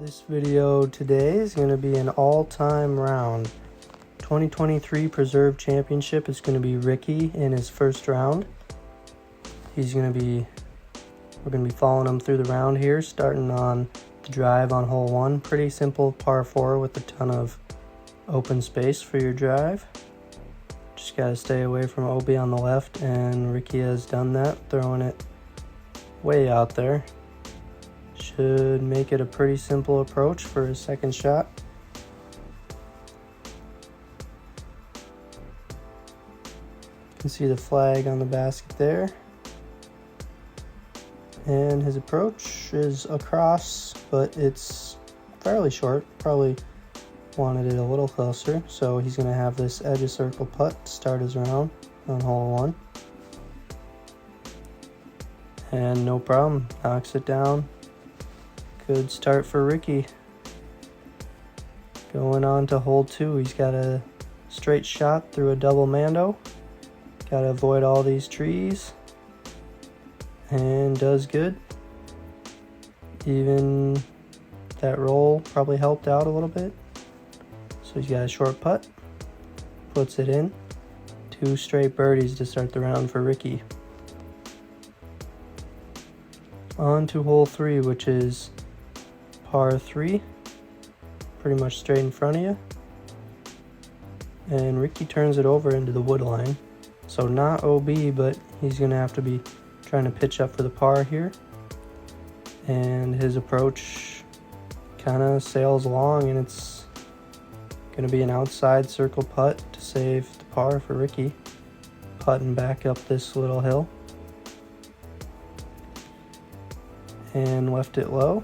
This video today is going to be an all-time round. 2023 Preserve Championship is going to be Ricky in his first round. We're going to be following him through the round here, starting on the drive on hole 1. Pretty simple par 4 with a ton of open space for your drive. Just got to stay away from OB on the left, and Ricky has done that, throwing it way out there. Should make it a pretty simple approach for his second shot. You can see the flag on the basket there. And his approach is across, but it's fairly short. Probably wanted it a little closer. So he's going to have this edge of circle putt to start his round on hole 1. And no problem, knocks it down. Good start for Ricky. Going on to hole 2, he's got a straight shot through a double mando. Got to avoid all these trees. And does good. Even that roll probably helped out a little bit. So he's got a short putt. Puts it in. 2 straight birdies to start the round for Ricky. On to hole 3, which is par 3, pretty much straight in front of you. And Ricky turns it over into the wood line. So not OB, but he's going to have to be trying to pitch up for the par here. And his approach kind of sails along, and it's going to be an outside circle putt to save the par for Ricky. Putting back up this little hill. And left it low.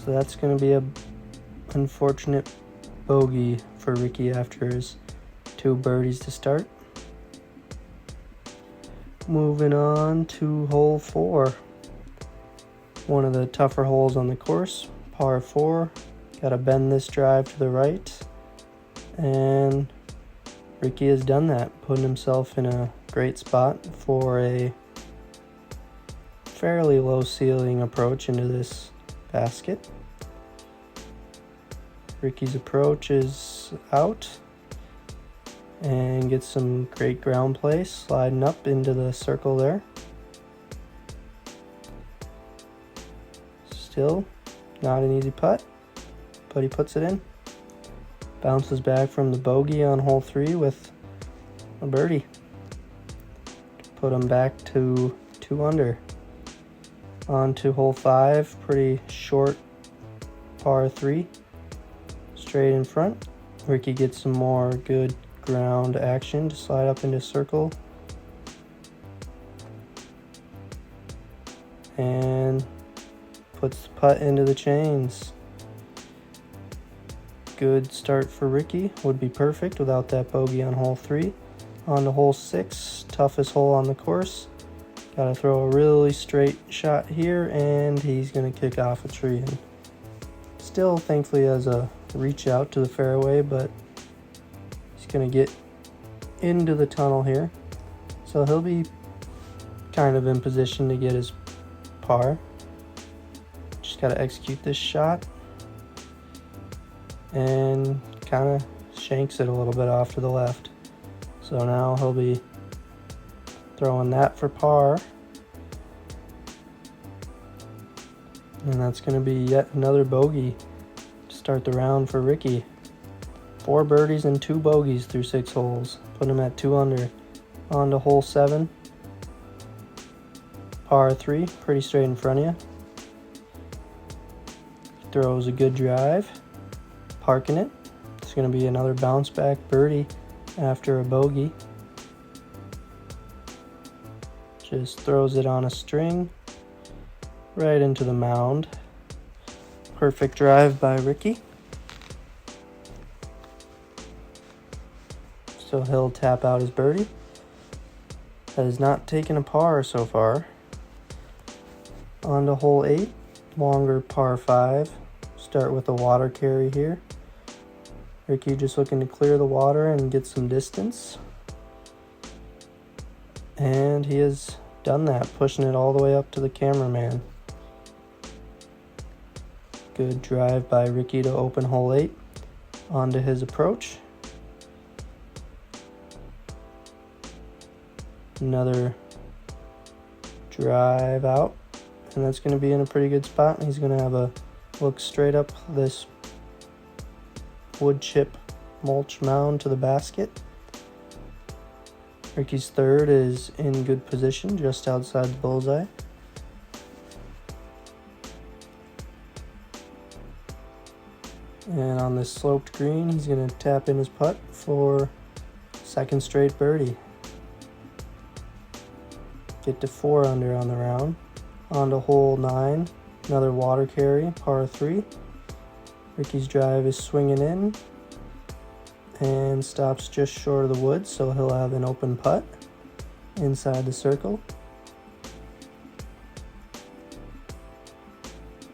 So that's going to be a unfortunate bogey for Ricky after his 2 birdies to start. Moving on to hole 4. One of the tougher holes on the course, par 4. Got to bend this drive to the right. And Ricky has done that, putting himself in a great spot for a fairly low ceiling approach into this basket. Ricky's approach is out and gets some great ground play, sliding up into the circle there. Still not an easy putt, but he puts it in. Bounces back from the bogey on hole 3 with a birdie. Put him back to 2 under. On to hole 5, pretty short par 3, straight in front. Ricky gets some more good ground action to slide up into circle. And puts the putt into the chains. Good start for Ricky, would be perfect without that bogey on hole 3. On to hole 6, toughest hole on the course. Got to throw a really straight shot here, and he's going to kick off a tree. And still, thankfully, has a reach out to the fairway, but he's going to get into the tunnel here. So he'll be kind of in position to get his par. Just got to execute this shot. And kind of shanks it a little bit off to the left. So now he'll be throwing that for par. And that's going to be yet another bogey to start the round for Ricky. 4 birdies and 2 bogeys through 6 holes. Put him at 2 under. On to hole 7. Par 3, pretty straight in front of you. Throws a good drive. Parking it. It's going to be another bounce back birdie after a bogey. Just throws it on a string right into the mound. Perfect drive by Ricky. So he'll tap out his birdie. Has not taken a par so far. On to hole 8, longer par 5. Start with a water carry here. Ricky just looking to clear the water and get some distance. And he has done that, pushing it all the way up to the cameraman. Good drive by Ricky to open hole 8 onto his approach. Another drive out, and that's going to be in a pretty good spot. And he's going to have a look straight up this wood chip mulch mound to the basket. Ricky's third is in good position, just outside the bullseye. And on this sloped green, he's going to tap in his putt for second straight birdie. Get to 4 under on the round. On to hole 9, another water carry, par 3. Ricky's drive is swinging in and stops just short of the woods, so he'll have an open putt inside the circle.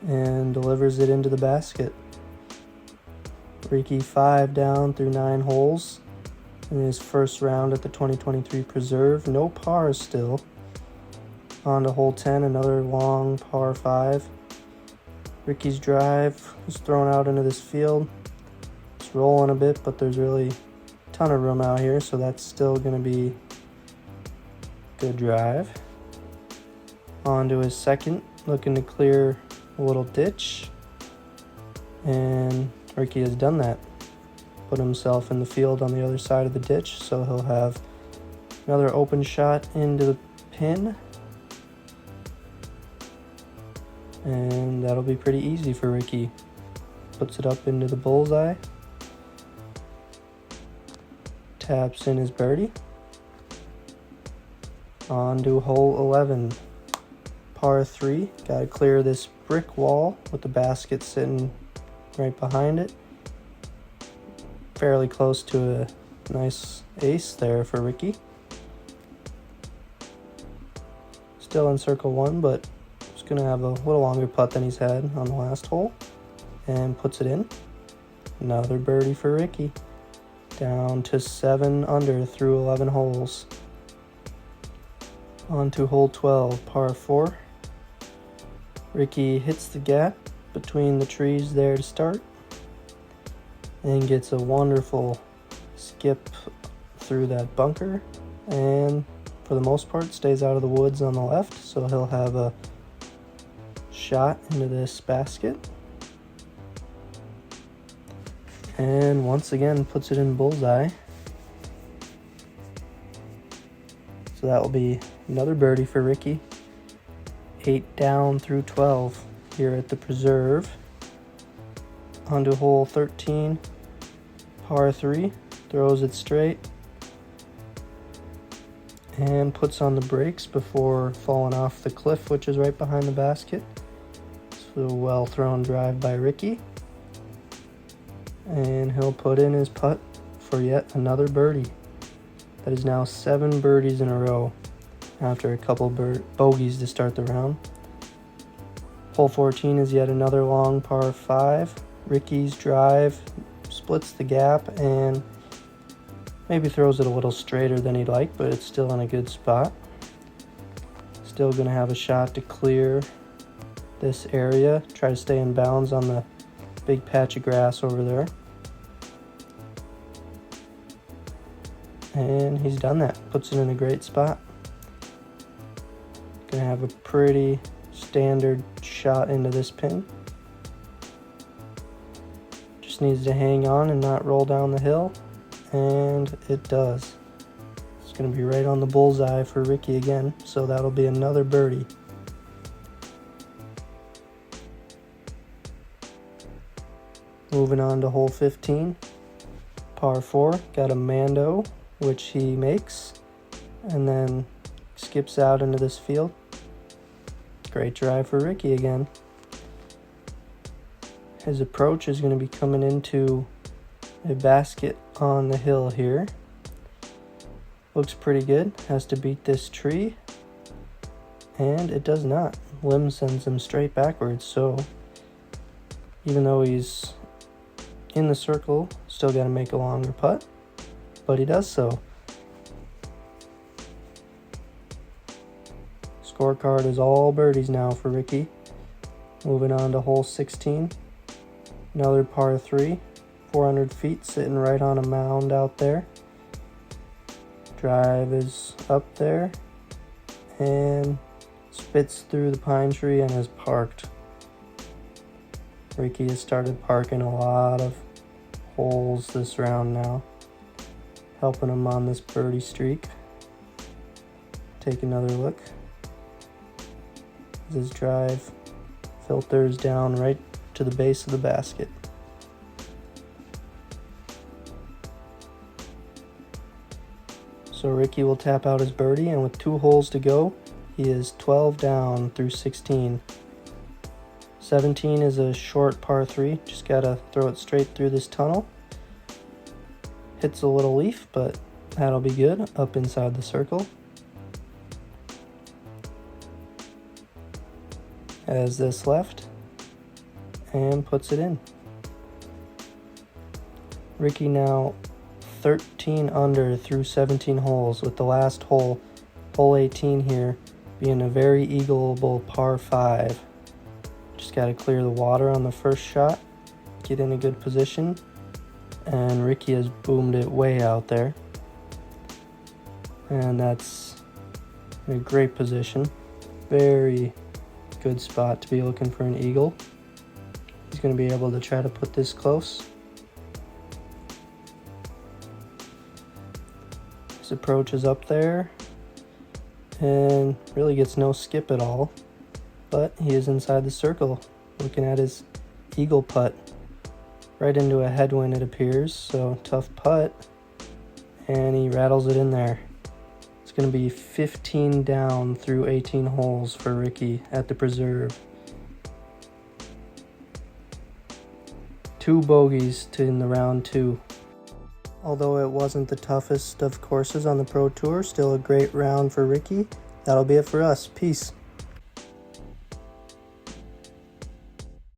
And delivers it into the basket. Ricky 5 down through 9 holes in his first round at the 2023 Preserve. No pars still. On to hole 10, another long par 5. Ricky's drive was thrown out into this field. It's rolling a bit, but there's really a ton of room out here, so that's still going to be good drive. On to his second, looking to clear a little ditch. And Ricky has done that. Put himself in the field on the other side of the ditch, so he'll have another open shot into the pin. And that'll be pretty easy for Ricky. Puts it up into the bullseye. Taps in his birdie. On to hole 11. Par 3. Gotta clear this brick wall with the basket sitting right behind it. Fairly close to a nice ace there for Ricky. Still in circle 1, but going to have a little longer putt than he's had on the last hole, and puts it in. Another birdie for Ricky. Down to 7 under through 11 holes. On to hole 12, par 4. Ricky hits the gap between the trees there to start and gets a wonderful skip through that bunker, and for the most part stays out of the woods on the left, so he'll have a shot into this basket, and once again puts it in bullseye. So that will be another birdie for Ricky. 8 down through 12 here at the Preserve. Onto hole 13, par 3, throws it straight and puts on the brakes before falling off the cliff, which is right behind the basket. So a well thrown drive by Ricky, and he'll put in his putt for yet another birdie. That is now 7 birdies in a row after a couple bogeys to start the round. Hole 14 is yet another long par 5. Ricky's drive splits the gap and maybe throws it a little straighter than he'd like, but it's still in a good spot. Still going to have a shot to clear this area. Try to stay in bounds on the big patch of grass over there. And he's done that. Puts it in a great spot. Gonna have a pretty standard shot into this pin. Just needs to hang on and not roll down the hill. And it does. It's gonna be right on the bullseye for Ricky again. So that'll be another birdie. Moving on to hole 15. Par 4. Got a Mando, which he makes, and then skips out into this field. Great drive for Ricky again. His approach is going to be coming into a basket on the hill here. Looks pretty good. Has to beat this tree, and it does not. Limb sends him straight backwards, so even though he's in the circle, still got to make a longer putt, but he does so. Scorecard is all birdies now for Ricky. Moving on to hole 16. Another par 3, 400 feet, sitting right on a mound out there. Drive is up there and spits through the pine tree and is parked. Ricky has started parking a lot of holes this round now, helping him on this birdie streak. Take another look. His drive filters down right to the base of the basket. So Ricky will tap out his birdie, and with 2 holes to go, he is 12 down through 16. 17 is a short par 3, just gotta throw it straight through this tunnel. Hits a little leaf, but that'll be good up inside the circle. Has this left and puts it in. Ricky now 13 under through 17 holes, with the last hole, hole 18 here, being a very eagleable par 5. Just got to clear the water on the first shot, get in a good position, and Ricky has boomed it way out there. And that's a great position. Very good spot to be looking for an eagle. He's going to be able to try to put this close. His approach is up there and really gets no skip at all, but he is inside the circle looking at his eagle putt. Right into a headwind it appears, so tough putt, and he rattles it in there. It's going to be 15 down through 18 holes for Ricky at the preserve. 2 bogeys in the round 2. Although it wasn't the toughest of courses on the Pro Tour, still a great round for Ricky. That'll be it for us. Peace.